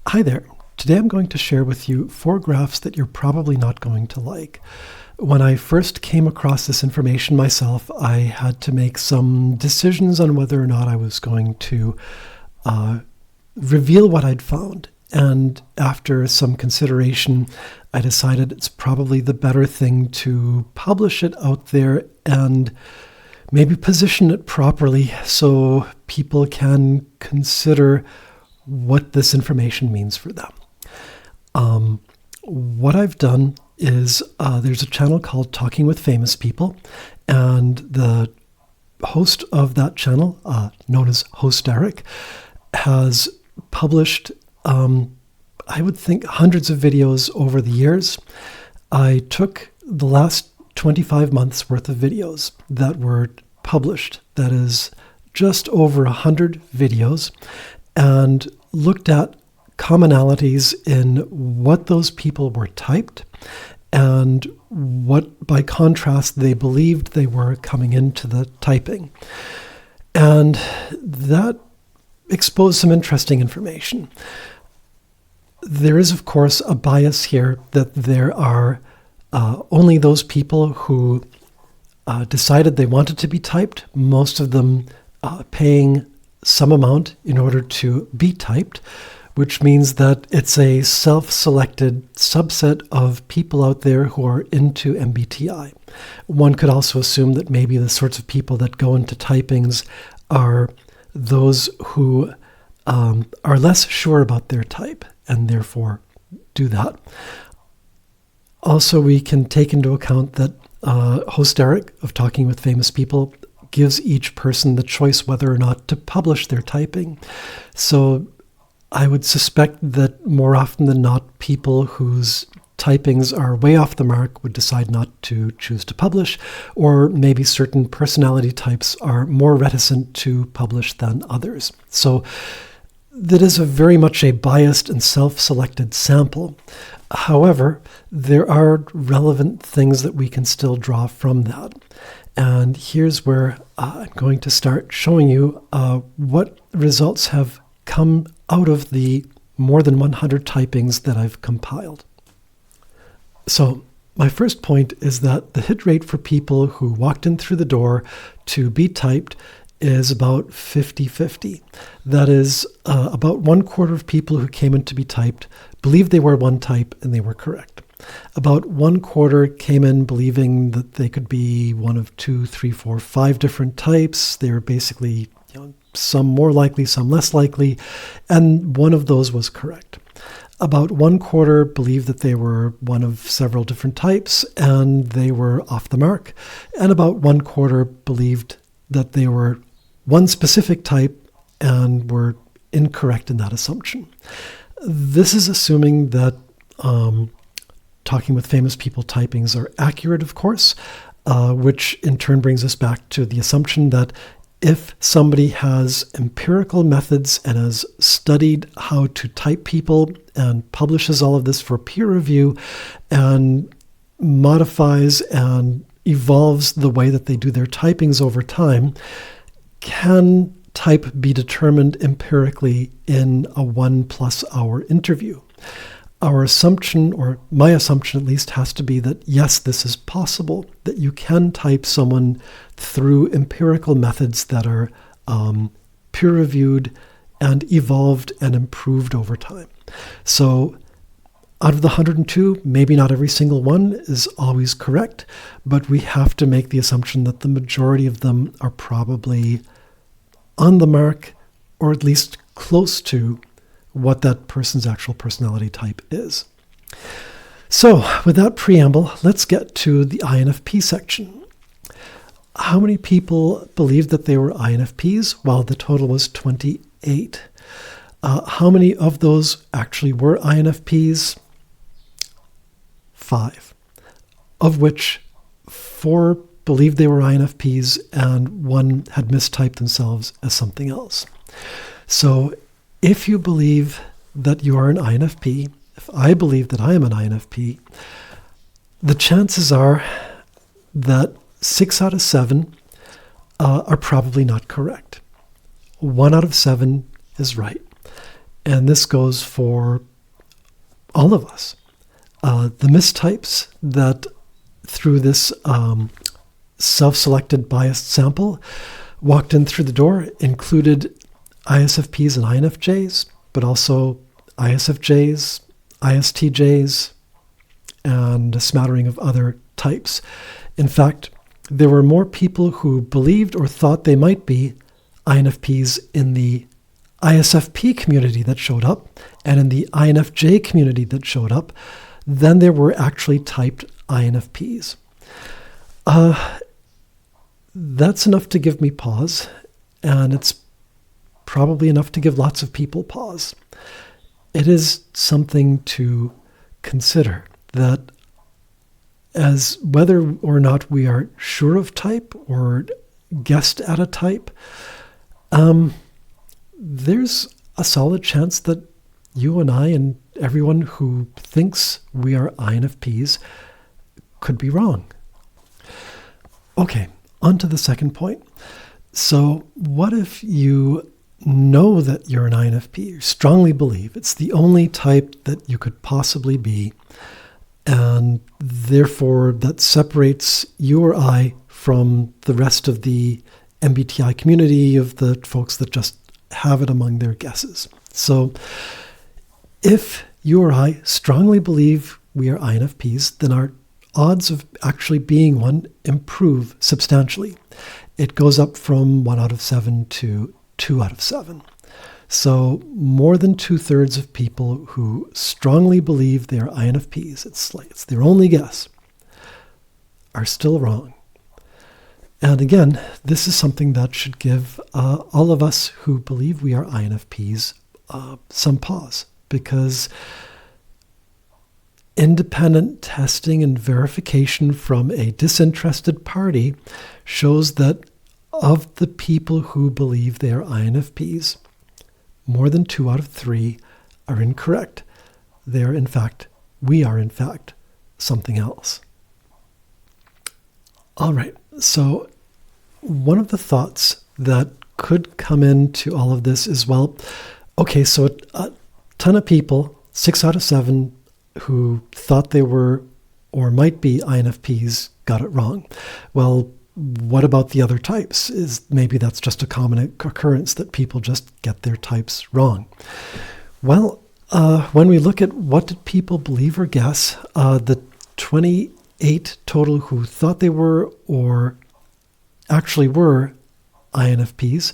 Hi there. Today I'm going to share with you 4 graphs that you're probably not going to like. When I first came across this information myself, I had to make some decisions on whether or not I was going to reveal what I'd found. And after some consideration, I decided it's probably the better thing to publish it out there and maybe position it properly so people can consider what this information means for them. What I've done is there's a channel called Talking with Famous People, and the host of that channel, known as Host Eric, has published, I would think, hundreds of videos over the years. I took the last 25 months worth of videos that were published, that is just over 100 videos, and looked at commonalities in what those people were typed and what, by contrast, they believed they were coming into the typing. And that exposed some interesting information. There is, of course, a bias here that there are only those people who decided they wanted to be typed, most of them paying some amount in order to be typed, which means that it's a self-selected subset of people out there who are into MBTI. One could also assume that maybe the sorts of people that go into typings are those who are less sure about their type and therefore do that. Also, we can take into account that Host Eric of Talking with Famous People gives each person the choice whether or not to publish their typing. So I would suspect that more often than not, people whose typings are way off the mark would decide not to choose to publish, or maybe certain personality types are more reticent to publish than others. So that is very much a biased and self-selected sample. However, there are relevant things that we can still draw from that. And here's where I'm going to start showing you what results have come out of the more than 100 typings that I've compiled. So my first point is that the hit rate for people who walked in through the door to be typed is about 50-50. That is, about 1/4 of people who came in to be typed believed they were one type and they were correct. About 1/4 came in believing that they could be one of 2, 3, 4, 5 different types. They were basically, some more likely, some less likely, and one of those was correct. About 1/4 believed that they were one of several different types and they were off the mark, and about 1/4 believed that they were one specific type and were incorrect in that assumption. This is assuming that Talking with Famous People typings are accurate, of course, which in turn brings us back to the assumption that if somebody has empirical methods and has studied how to type people and publishes all of this for peer review and modifies and evolves the way that they do their typings over time, can type be determined empirically in a 1+ hour interview? Our assumption, or my assumption at least, has to be that yes, this is possible, that you can type someone through empirical methods that are peer-reviewed and evolved and improved over time. So out of the 102, maybe not every single one is always correct, but we have to make the assumption that the majority of them are probably on the mark, or at least close to what that person's actual personality type is. So, without preamble, let's get to the INFP section. How many people believed that they were INFPs? Well, the total was 28. How many of those actually were INFPs? 5, of which 4 believed they were INFPs and 1 had mistyped themselves as something else. So if you believe that you are an INFP, if I believe that I am an INFP, the chances are that 6 out of 7 are probably not correct. 1 out of 7 is right. And this goes for all of us. The mistypes that through this self-selected biased sample walked in through the door included ISFPs and INFJs, but also ISFJs, ISTJs, and a smattering of other types. In fact, there were more people who believed or thought they might be INFPs in the ISFP community that showed up and in the INFJ community that showed up than there were actually typed INFPs. That's enough to give me pause, and it's probably enough to give lots of people pause. It is something to consider that as whether or not we are sure of type or guessed at a type, there's a solid chance that you and I and everyone who thinks we are INFPs could be wrong. Okay, on to the second point. So what if you know that you're an INFP, you strongly believe it's the only type that you could possibly be, and therefore that separates you or I from the rest of the MBTI community of the folks that just have it among their guesses. So if you or I strongly believe we are INFPs, then our odds of actually being one improve substantially. It goes up from 1 out of 7 to 2 out of 7. So more than 2/3 of people who strongly believe they are INFPs, it's their only guess, are still wrong. And again, this is something that should give all of us who believe we are INFPs some pause, because independent testing and verification from a disinterested party shows that of the people who believe they are INFPs, more than 2 out of 3 are incorrect. We are in fact something else. All right, so one of the thoughts that could come into all of this is, well, okay, so a ton of people, 6 out of 7, who thought they were or might be INFPs got it wrong. Well, what about the other types? Maybe that's just a common occurrence that people just get their types wrong. Well, when we look at what did people believe or guess, the 28 total who thought they were or actually were INFPs,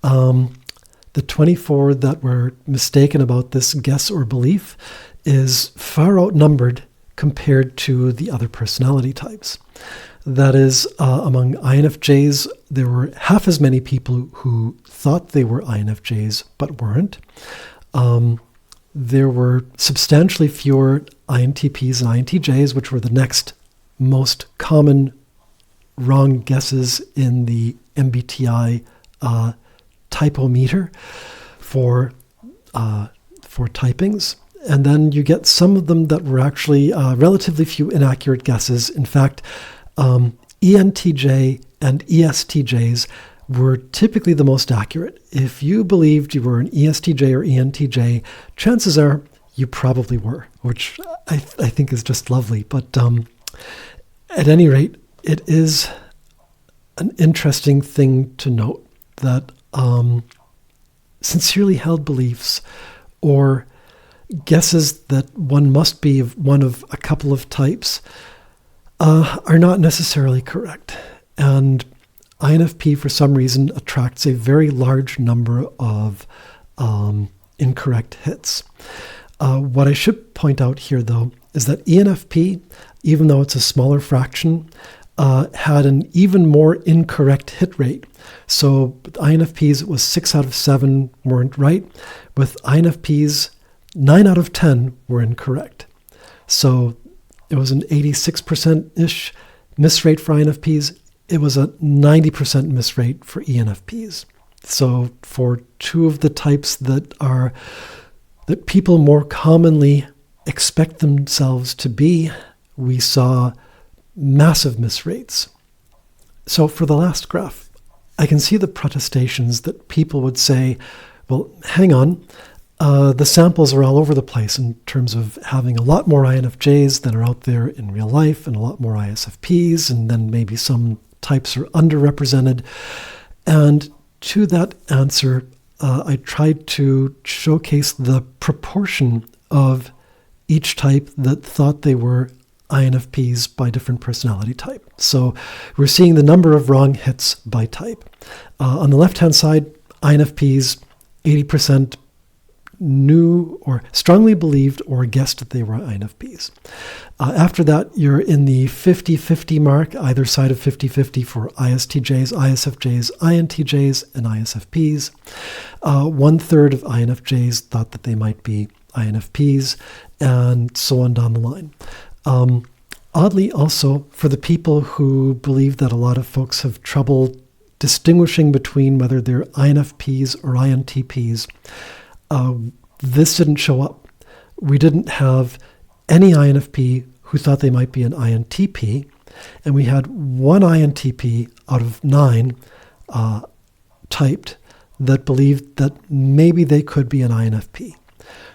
the 24 that were mistaken about this guess or belief is far outnumbered compared to the other personality types. That is, among INFJs, there were half as many people who thought they were INFJs but weren't. There were substantially fewer INTPs and INTJs, which were the next most common wrong guesses in the MBTI typometer for typings. And then you get some of them that were actually relatively few inaccurate guesses. In fact, ENTJ and ESTJs were typically the most accurate. If you believed you were an ESTJ or ENTJ, chances are you probably were, which I think is just lovely. But at any rate, it is an interesting thing to note that sincerely held beliefs or guesses that one must be one of a couple of types are not necessarily correct. And INFP, for some reason, attracts a very large number of incorrect hits. What I should point out here, though, is that ENFP, even though it's a smaller fraction, had an even more incorrect hit rate. So with INFPs, it was 6 out of 7 weren't right. With INFPs, 9 out of 10 were incorrect. So it was an 86%-ish miss rate for INFPs. It was a 90% miss rate for ENFPs. So for two of the types that people more commonly expect themselves to be, we saw massive miss rates. So for the last graph, I can see the protestations that people would say, well, hang on, the samples are all over the place in terms of having a lot more INFJs than are out there in real life, and a lot more ISFPs, and then maybe some types are underrepresented. And to that answer, I tried to showcase the proportion of each type that thought they were INFPs by different personality type. So we're seeing the number of wrong hits by type. On the left-hand side, INFPs, 80% knew or strongly believed or guessed that they were INFPs. After that, you're in the 50-50 mark, either side of 50-50 for ISTJs, ISFJs, INTJs, and ISFPs. 1/3 of INFJs thought that they might be INFPs, and so on down the line. Oddly, also, for the people who believe that a lot of folks have trouble distinguishing between whether they're INFPs or INTPs, this didn't show up. We didn't have any INFP who thought they might be an INTP, and we had one INTP out of 9 typed that believed that maybe they could be an INFP.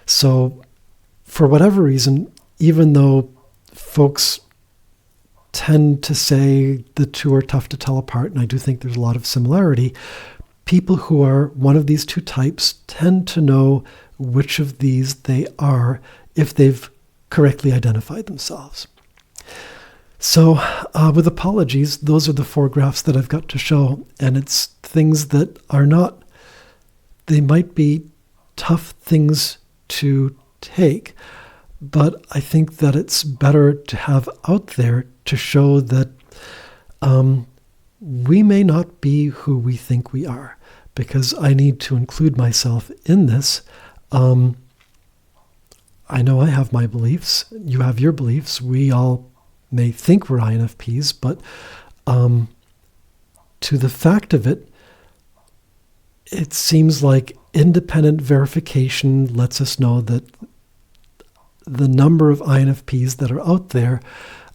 So for whatever reason, even though folks tend to say the two are tough to tell apart, and I do think there's a lot of similarity, people who are one of these two types tend to know which of these they are if they've correctly identified themselves. So with apologies, those are the 4 graphs that I've got to show, and it's things that are not, they might be tough things to take, but I think that it's better to have out there to show that we may not be who we think we are, because I need to include myself in this. I know I have my beliefs. You have your beliefs. We all may think we're INFPs, but to the fact of it, it seems like independent verification lets us know that the number of INFPs that are out there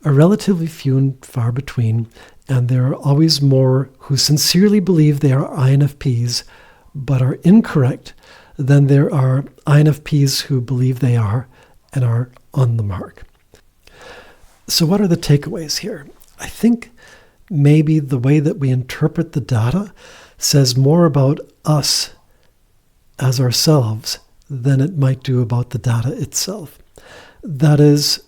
are relatively few and far between, and there are always more who sincerely believe they are INFPs but are incorrect than there are INFPs who believe they are and are on the mark. So what are the takeaways here? I think maybe the way that we interpret the data says more about us as ourselves than it might do about the data itself. That is,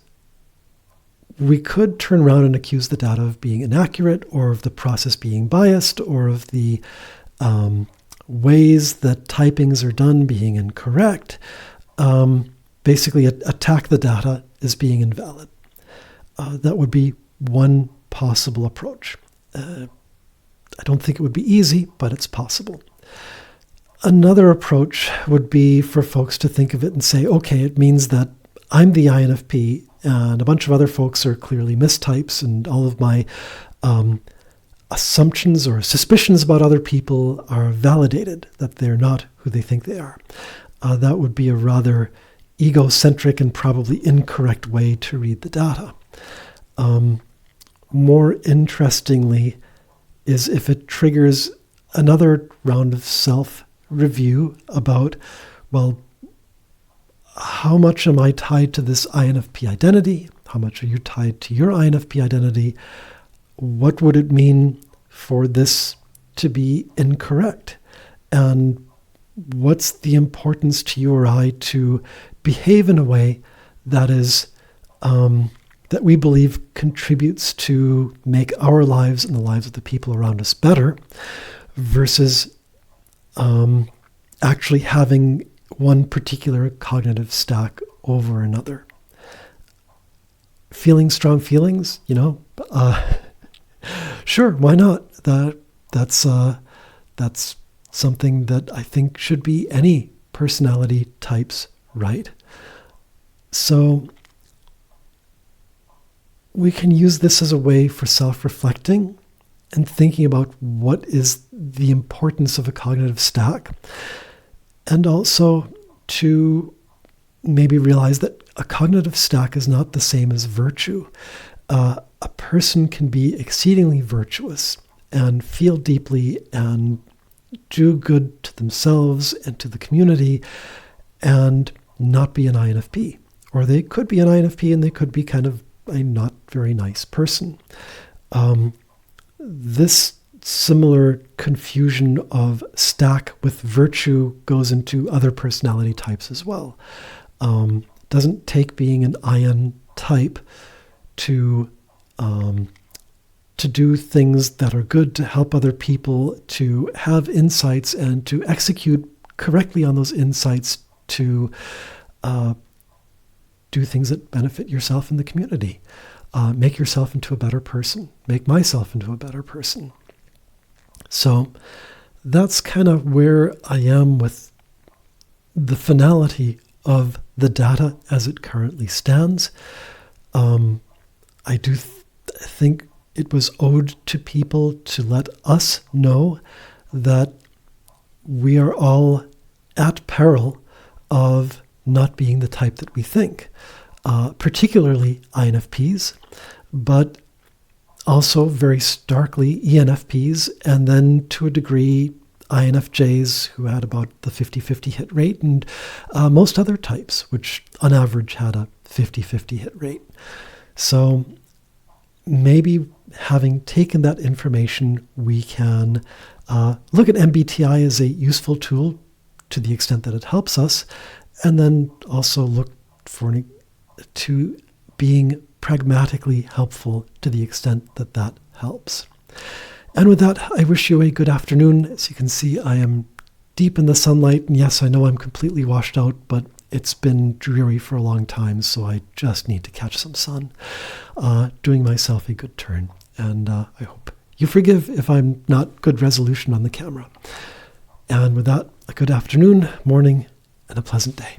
we could turn around and accuse the data of being inaccurate, or of the process being biased, or of the ways that typings are done being incorrect. Basically, attack the data as being invalid. That would be one possible approach. I don't think it would be easy, but it's possible. Another approach would be for folks to think of it and say, okay, it means that I'm the INFP and a bunch of other folks are clearly mistypes, and all of my assumptions or suspicions about other people are validated, that they're not who they think they are. That would be a rather egocentric and probably incorrect way to read the data. More interestingly is if it triggers another round of self-review about, well, how much am I tied to this INFP identity? How much are you tied to your INFP identity? What would it mean for this to be incorrect? And what's the importance to you or I to behave in a way that is that we believe contributes to make our lives and the lives of the people around us better, versus actually having one particular cognitive stack over another. Feeling strong feelings, sure, why not? That's something that I think should be any personality type's right. So we can use this as a way for self-reflecting and thinking about what is the importance of a cognitive stack, and also to maybe realize that a cognitive stack is not the same as virtue. A person can be exceedingly virtuous and feel deeply and do good to themselves and to the community, and not be an INFP. Or they could be an INFP and they could be kind of a not very nice person. This similar confusion of stack with virtue goes into other personality types as well. Doesn't take being an IN type to do things that are good, to help other people, to have insights and to execute correctly on those insights, to do things that benefit yourself and the community. Make yourself into a better person. Make myself into a better person. So that's kind of where I am with the finality of the data as it currently stands. I do think it was owed to people to let us know that we are all at peril of not being the type that we think, particularly INFPs, but also very starkly ENFPs, and then to a degree INFJs, who had about the 50-50 hit rate, and most other types, which on average had a 50-50 hit rate. So maybe having taken that information, we can look at MBTI as a useful tool to the extent that it helps us, and then also look to being pragmatically helpful to the extent that that helps. And with that, I wish you a good afternoon. As you can see, I am deep in the sunlight, and yes, I know I'm completely washed out, but it's been dreary for a long time, so I just need to catch some sun. Doing myself a good turn, and I hope you forgive if I'm not good resolution on the camera. And with that, a good afternoon, morning, and a pleasant day.